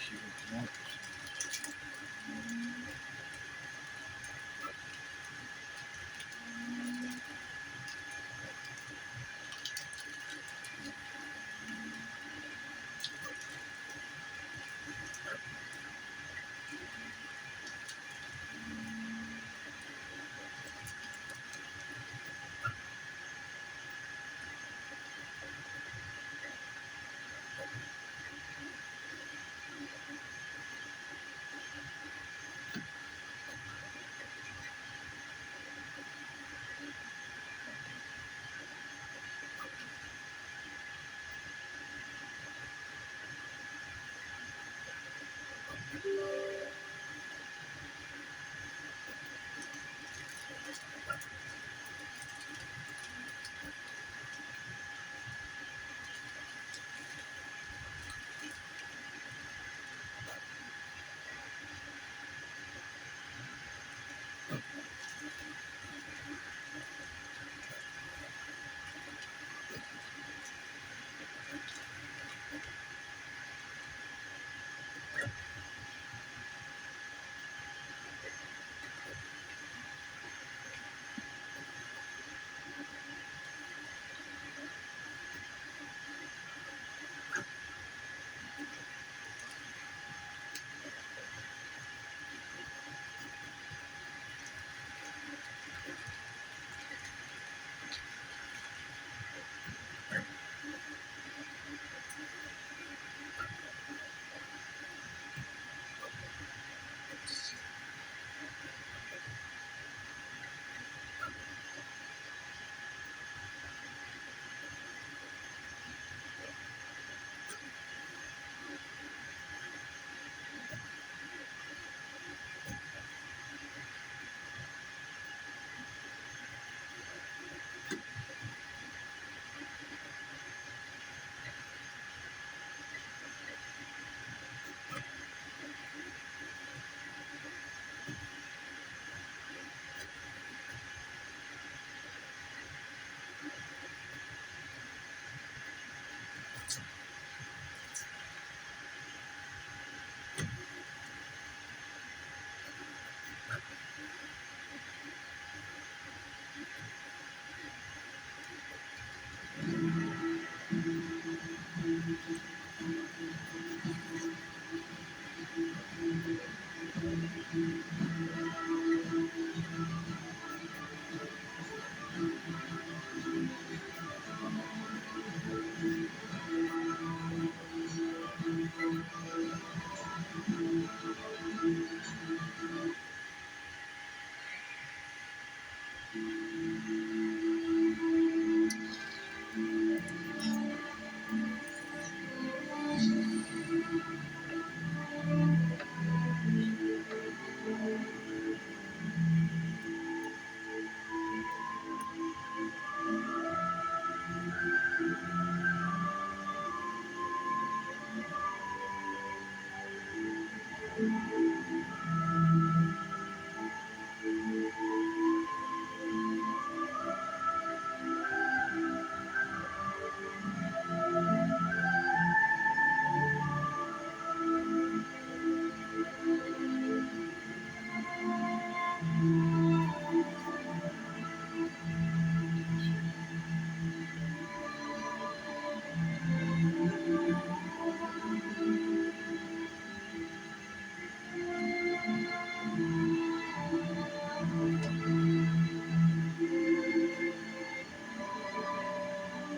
she was not.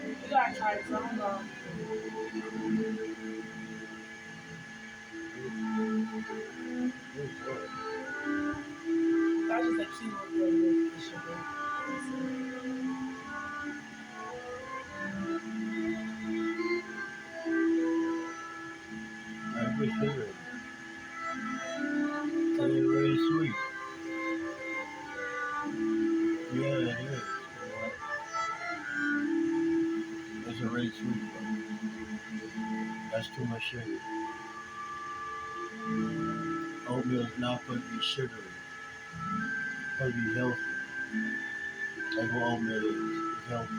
You gotta try some though. That's just a keyword for the sugar. I wish it. It's really sweet. Yeah, it is. It's already sweet, but that's too much sugar. Oatmeal is not supposed to be sugary. It's supposed to be healthy. That's what oatmeal is. It's healthy.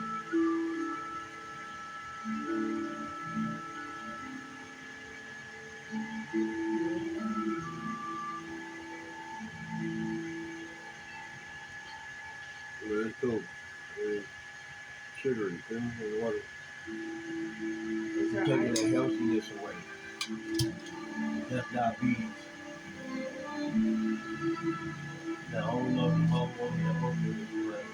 sugary things and water. Is You're there taking ice? that healthiness away. That's diabetes. Now, I don't know if your mom wants me to open this, but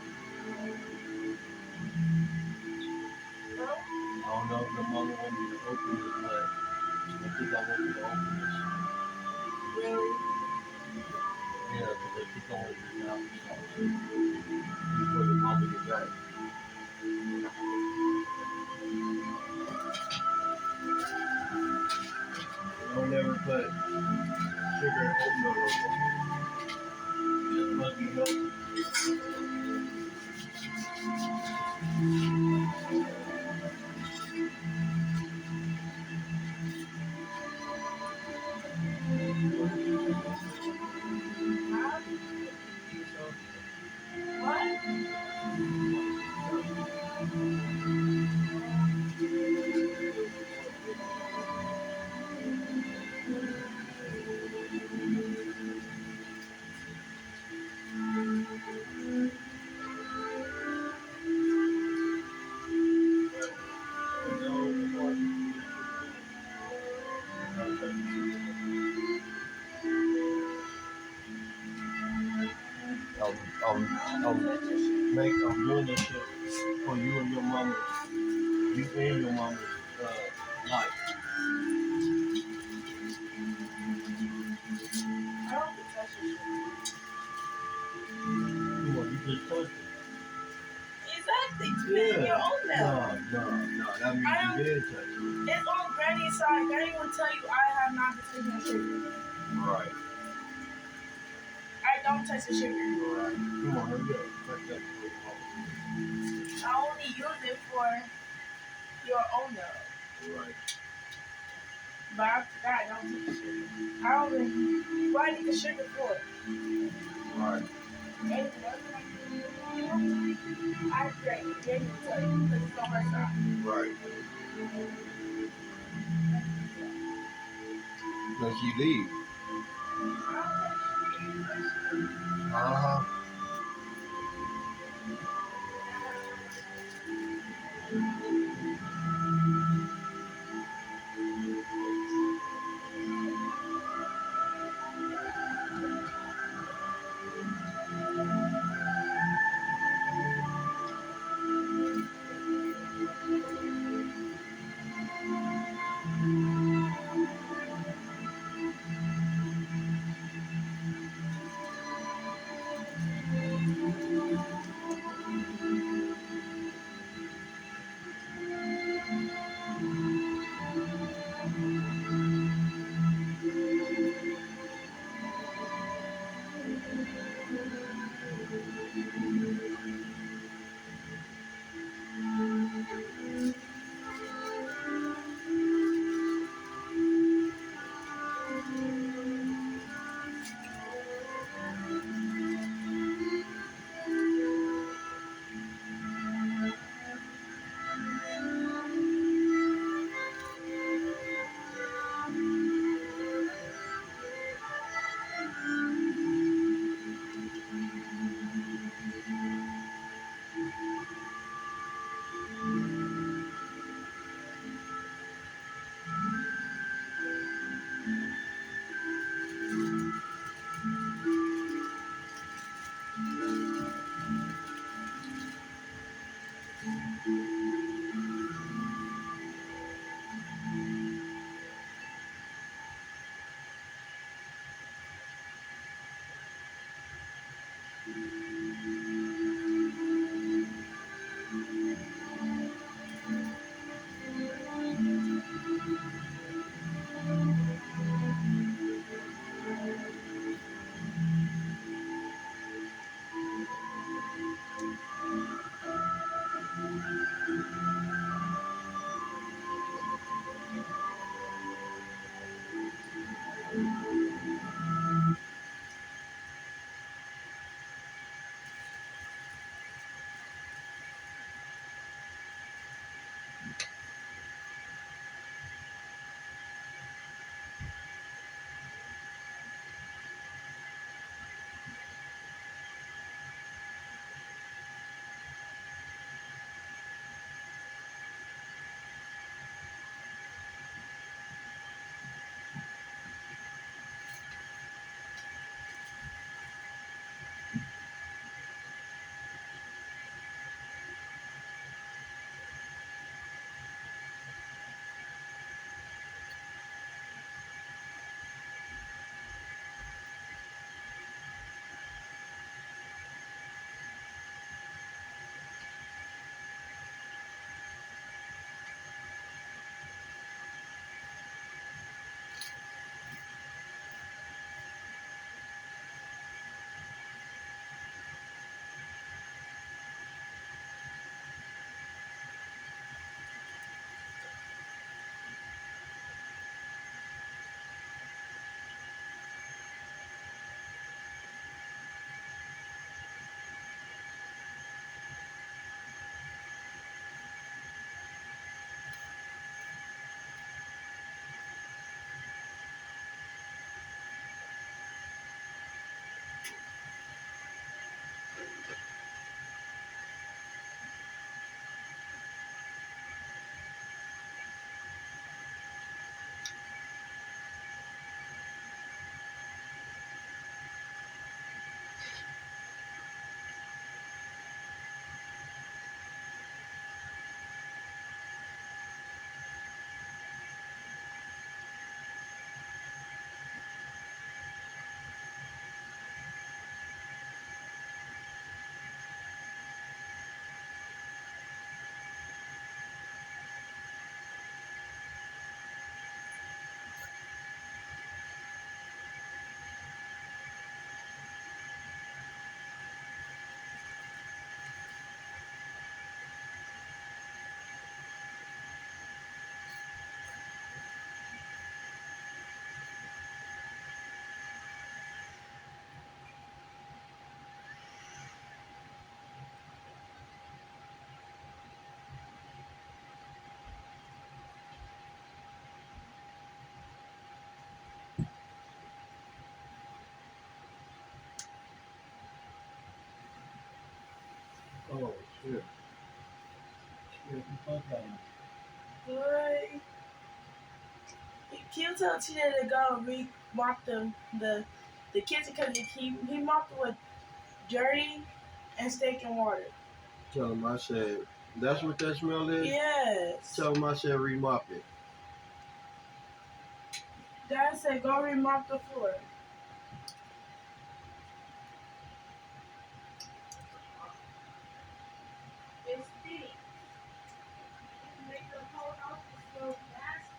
Huh? I don't know if your mama wants me to open this, but I think I want you to open this. Really? Yeah, because they keep on this applesauce before your mama get back. Don't ever put sugar and oatmeal no more. This must be healthy. Huh? What? I'm, I'm, I'm doing this shit for you and your mama, you and your mama's life. I don't get touch your sugar. Come on, you just touched it. Exactly. Put it in your own milk. No. That means I you did touch it. It's on Granny's side. Granny will tell you I have not been taking the sugar. Right. I don't touch the sugar. Right. Come on, hurry up. Touch that for I only use it for your own milk. Right. But after that, I don't touch the sugar. I don't really. What I need the sugar for? Right. Anything else? I drink. Granny will tell you because it's on her side. Right. Does she leave? Uh-huh. Oh, shit. Shit, you fuck that. Boy, Q told TJ to go mop the kitchen because he mopped it with dirty and stinking water. Tell him I said, that's what that smell is? Yes. Tell him I said remop it. Dad said go remop the floor. It stinks. It make the whole house smell nasty.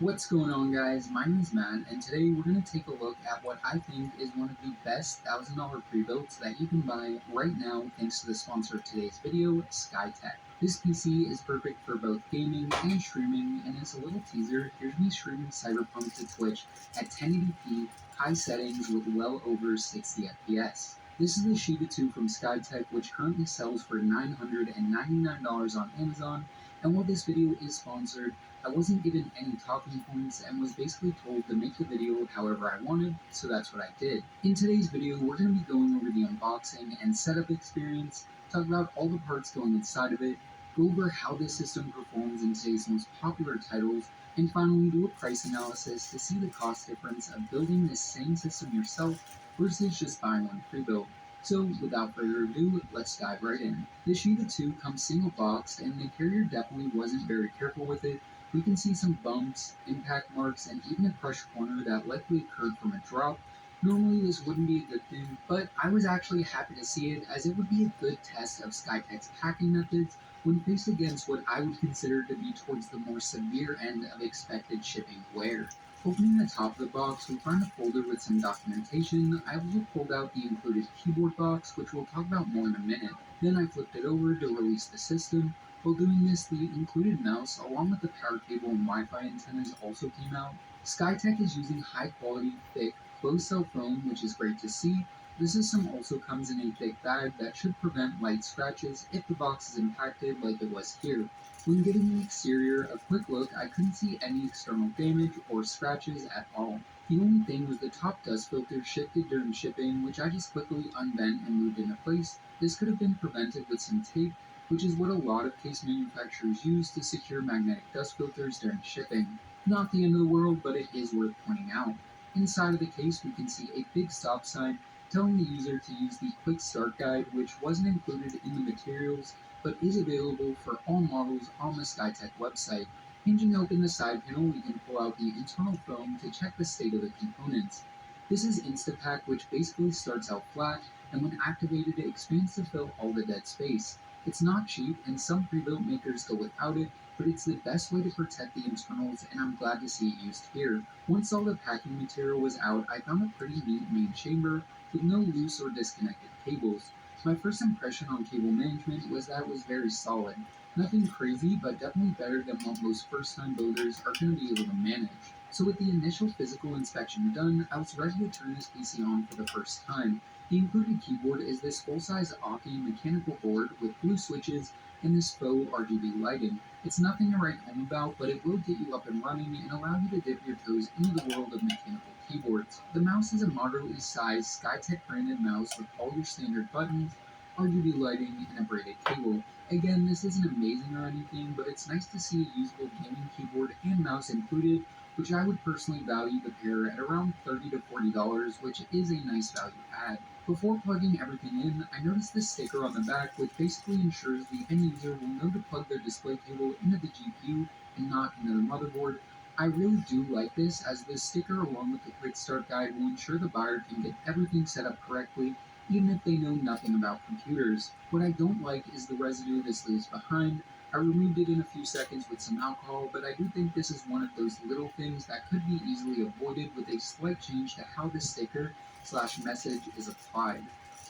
What's going on, guys? My name is Matt, and today we're going to take a look at what I think is one of the best $1,000 pre-builds that you can buy right now thanks to the sponsor of today's video, SkyTech. This PC is perfect for both gaming and streaming, and as a little teaser, here's me streaming Cyberpunk to Twitch at 1080p, high settings with well over 60 FPS. This is the Shiba 2 from SkyTech, which currently sells for $999 on Amazon, and while this video is sponsored, I wasn't given any talking points and was basically told to make the video however I wanted, so that's what I did. In today's video, we're going to be going over the unboxing and setup experience, talk about all the parts going inside of it, go over how this system performs in today's most popular titles, and finally do a price analysis to see the cost difference of building this same system yourself versus just buying one pre-built. So without further ado, let's dive right in. The Shiba 2 comes single boxed, and the carrier definitely wasn't very careful with it. We can see some bumps, impact marks, and even a crushed corner that likely occurred from a drop. Normally this wouldn't be a good thing, but I was actually happy to see it as it would be a good test of SkyTech's packing methods when faced against what I would consider to be towards the more severe end of expected shipping wear. Opening the top of the box, we find a folder with some documentation. I also pulled out the included keyboard box, which we'll talk about more in a minute. Then I flipped it over to release the system. While doing this, the included mouse, along with the power cable and Wi-Fi antennas, also came out. SkyTech is using high-quality, thick, closed-cell foam, which is great to see. The system also comes in a thick bag that should prevent light scratches if the box is impacted like it was here. When getting the exterior a quick look, I couldn't see any external damage or scratches at all. The only thing was the top dust filter shifted during shipping, which I just quickly unbent and moved into place. This could have been prevented with some tape, which is what a lot of case manufacturers use to secure magnetic dust filters during shipping. Not the end of the world, but it is worth pointing out. Inside of the case, we can see a big stop sign telling the user to use the Quick Start Guide, which wasn't included in the materials, but is available for all models on the SkyTech website. Hinging open the side panel, we can pull out the internal foam to check the state of the components. This is Instapack, which basically starts out flat, and when activated, it expands to fill all the dead space. It's not cheap, and some pre-built makers go without it, but it's the best way to protect the internals, and I'm glad to see it used here. Once all the packing material was out, I found a pretty neat main chamber with no loose or disconnected cables. My first impression on cable management was that it was very solid. Nothing crazy, but definitely better than what most first-time builders are going to be able to manage. So with the initial physical inspection done, I was ready to turn this PC on for the first time. The included keyboard is this full-size Aki mechanical board with blue switches and this faux RGB lighting. It's nothing to write home about, but it will get you up and running and allow you to dip your toes into the world of mechanical keyboards. The mouse is a moderately sized Skytech branded mouse with all your standard buttons, RGB lighting, and a braided cable. Again, this isn't amazing or anything, but it's nice to see a usable gaming keyboard and mouse included, which I would personally value the pair at around $30 to $40, which is a nice value add. Before plugging everything in, I noticed this sticker on the back which basically ensures the end user will know to plug their display cable into the GPU and not into the motherboard. I really do like this, as this sticker along with the quick start guide will ensure the buyer can get everything set up correctly even if they know nothing about computers. What I don't like is the residue this leaves behind. I removed it in a few seconds with some alcohol, but I do think this is one of those little things that could be easily avoided with a slight change to how the sticker/message is applied.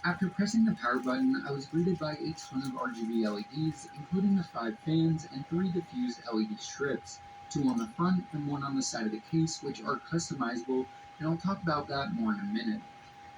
After pressing the power button, I was greeted by a ton of RGB LEDs, including the 5 fans and 3 diffused LED strips, 2 on the front and 1 on the side of the case, which are customizable, and I'll talk about that more in a minute.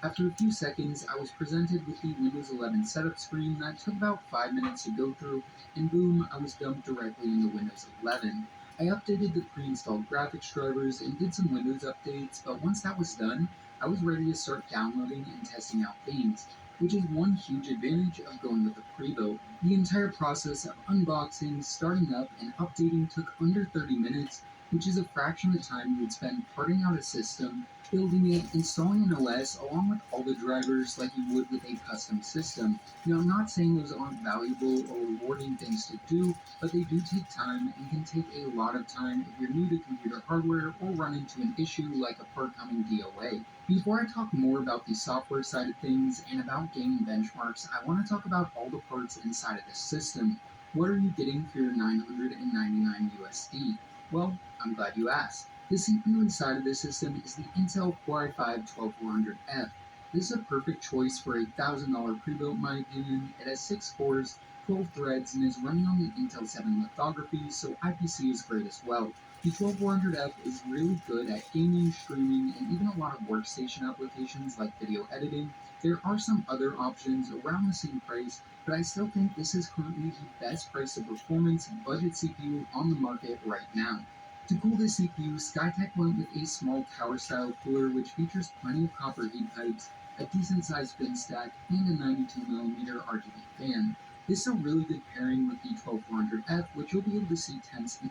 After a few seconds, I was presented with the Windows 11 setup screen that took about 5 minutes to go through, and boom, I was dumped directly into Windows 11. I updated the pre-installed graphics drivers and did some Windows updates, but once that was done, I was ready to start downloading and testing out games, which is one huge advantage of going with the pre-built. The entire process of unboxing, starting up, and updating took under 30 minutes, which is a fraction of the time you would spend parting out a system, building it, installing an OS, along with all the drivers like you would with a custom system. Now, I'm not saying those aren't valuable or rewarding things to do, but they do take time and can take a lot of time if you're new to computer hardware or run into an issue like a part coming DOA. Before I talk more about the software side of things and about gaming benchmarks, I want to talk about all the parts inside of this system. What are you getting for your $999 USD? Well, I'm glad you asked. The CPU inside of this system is the Intel Core i5-12400F. This is a perfect choice for a $1,000 pre-built in my opinion. It has 6 cores, 12 threads, and is running on the Intel 7 lithography, so IPC is great as well. The 12400F is really good at gaming, streaming, and even a lot of workstation applications like video editing. There are some other options around the same price, but I still think this is currently the best price to performance budget CPU on the market right now. To cool the CPU, Skytech went with a small tower-style cooler which features plenty of copper heat pipes, a decent-sized bin stack, and a 92mm RGB fan. This is a really good pairing with the 12400F, which you'll be able to see temps in.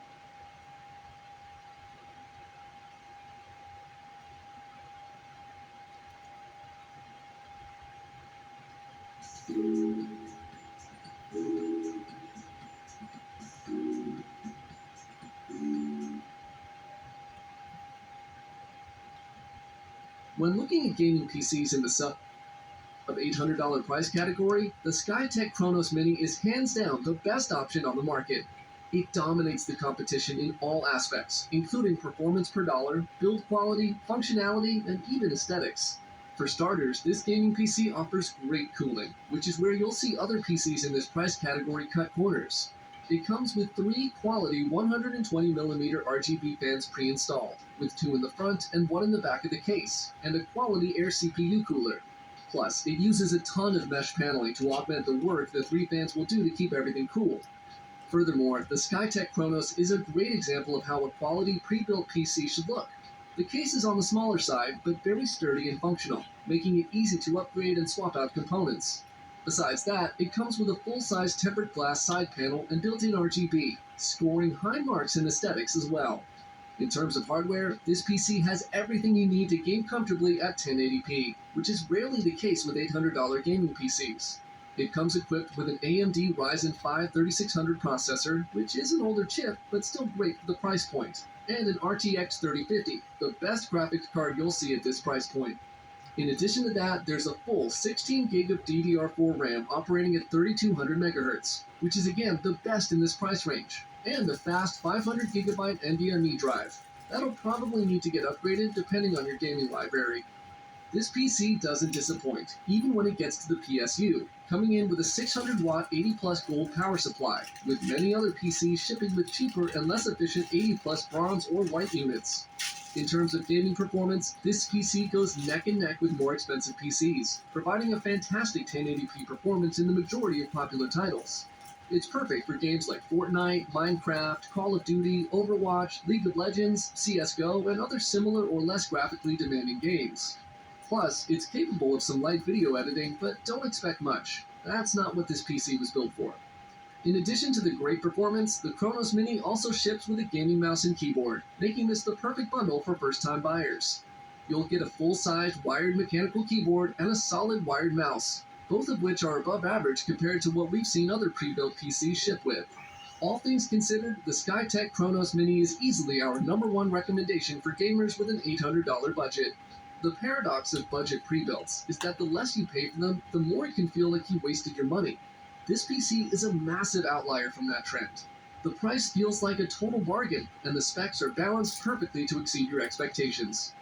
When looking at gaming PCs in the sub of $800 price category, the Skytech Kronos Mini is hands down the best option on the market. It dominates the competition in all aspects, including performance per dollar, build quality, functionality, and even aesthetics. For starters, this gaming PC offers great cooling, which is where you'll see other PCs in this price category cut corners. It comes with 3 quality 120mm RGB fans pre-installed, with 2 in the front and 1 in the back of the case, and a quality air CPU cooler. Plus, it uses a ton of mesh paneling to augment the work the 3 fans will do to keep everything cool. Furthermore, the Skytech Kronos is a great example of how a quality pre-built PC should look. The case is on the smaller side, but very sturdy and functional, making it easy to upgrade and swap out components. Besides that, it comes with a full-size tempered glass side panel and built-in RGB, scoring high marks in aesthetics as well. In terms of hardware, this PC has everything you need to game comfortably at 1080p, which is rarely the case with $800 gaming PCs. It comes equipped with an AMD Ryzen 5 3600 processor, which is an older chip, but still great for the price point, and an RTX 3050, the best graphics card you'll see at this price point. In addition to that, there's a full 16 GB of DDR4 RAM operating at 3200 MHz, which is again the best in this price range, and a fast 500 GB NVMe drive. That'll probably need to get upgraded depending on your gaming library. This PC doesn't disappoint, even when it gets to the PSU, coming in with a 600-watt 80-plus gold power supply, with many other PCs shipping with cheaper and less efficient 80-plus bronze or white units. In terms of gaming performance, this PC goes neck and neck with more expensive PCs, providing a fantastic 1080p performance in the majority of popular titles. It's perfect for games like Fortnite, Minecraft, Call of Duty, Overwatch, League of Legends, CSGO, and other similar or less graphically demanding games. Plus, it's capable of some light video editing, but don't expect much. That's not what this PC was built for. In addition to the great performance, the Chronos Mini also ships with a gaming mouse and keyboard, making this the perfect bundle for first-time buyers. You'll get a full-sized wired mechanical keyboard and a solid wired mouse, both of which are above average compared to what we've seen other pre-built PCs ship with. All things considered, the Skytech Chronos Mini is easily our #1 recommendation for gamers with an $800 budget. The paradox of budget pre-builts is that the less you pay for them, the more it can feel like you wasted your money. This PC is a massive outlier from that trend. The price feels like a total bargain, and the specs are balanced perfectly to exceed your expectations.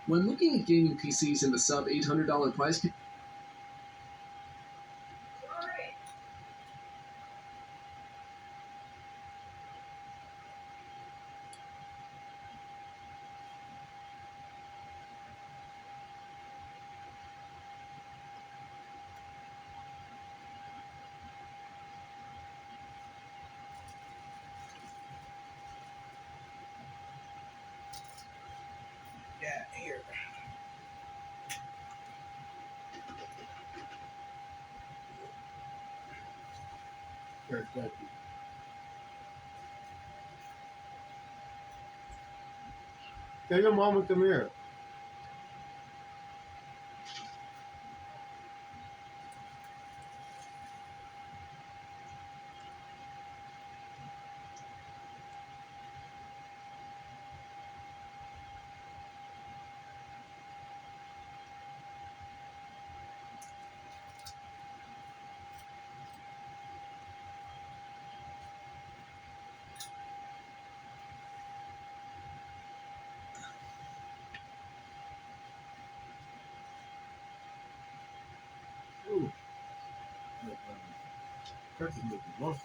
When looking at gaming PCs in the sub $800 price, Yeah, here. Sure, thank you. Tell your mama come here. Ooh. Turkey meat is one.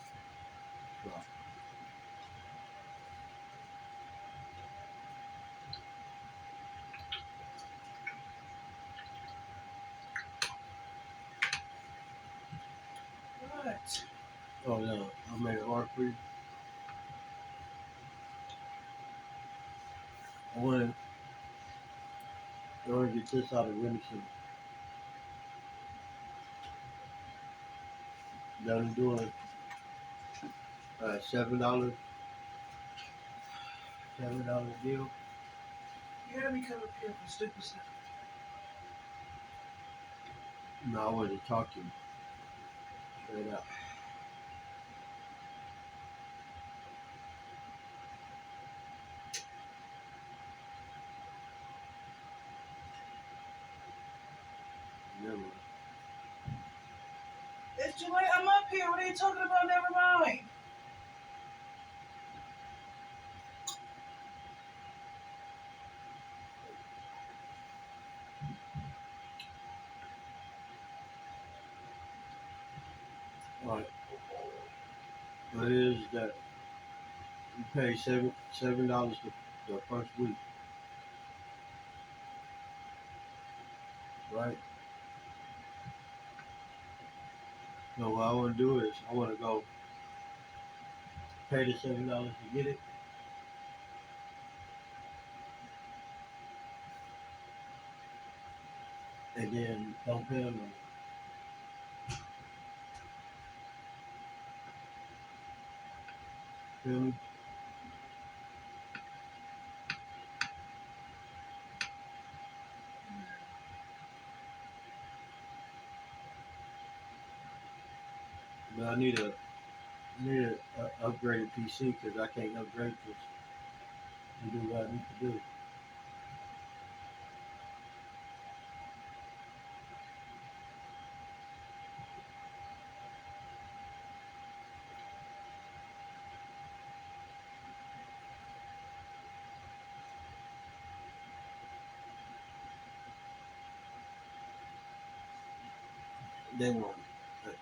What? Oh no, I made it hard for you. I want to get this out of Venison. Down doing $7, $7 deal. You had me come up here for stupid stuff. No, I wanted to talk to you straight up. Never mind. It's too late. I'm up here. What are you talking about? Never mind. Right. What it is that you pay $7 the first week, right? So what I want to do is I want to go pay the $7 to get it, and then don't pay them no more. Feel me? But I need a upgraded PC because I can't upgrade this and do what I need to do. They want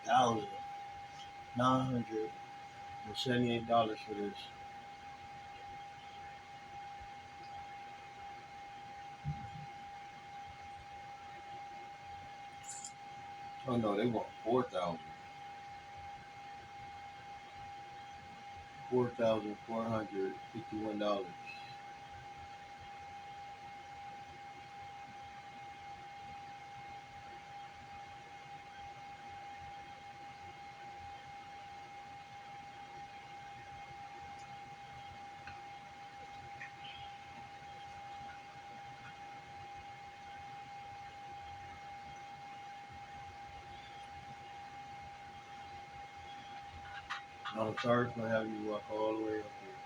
$1,978 for this. Oh no, they want $4,451. I'm sorry for having you walk all the way up here,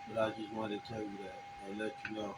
but I just wanted to tell you that and let you know.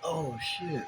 Oh shit.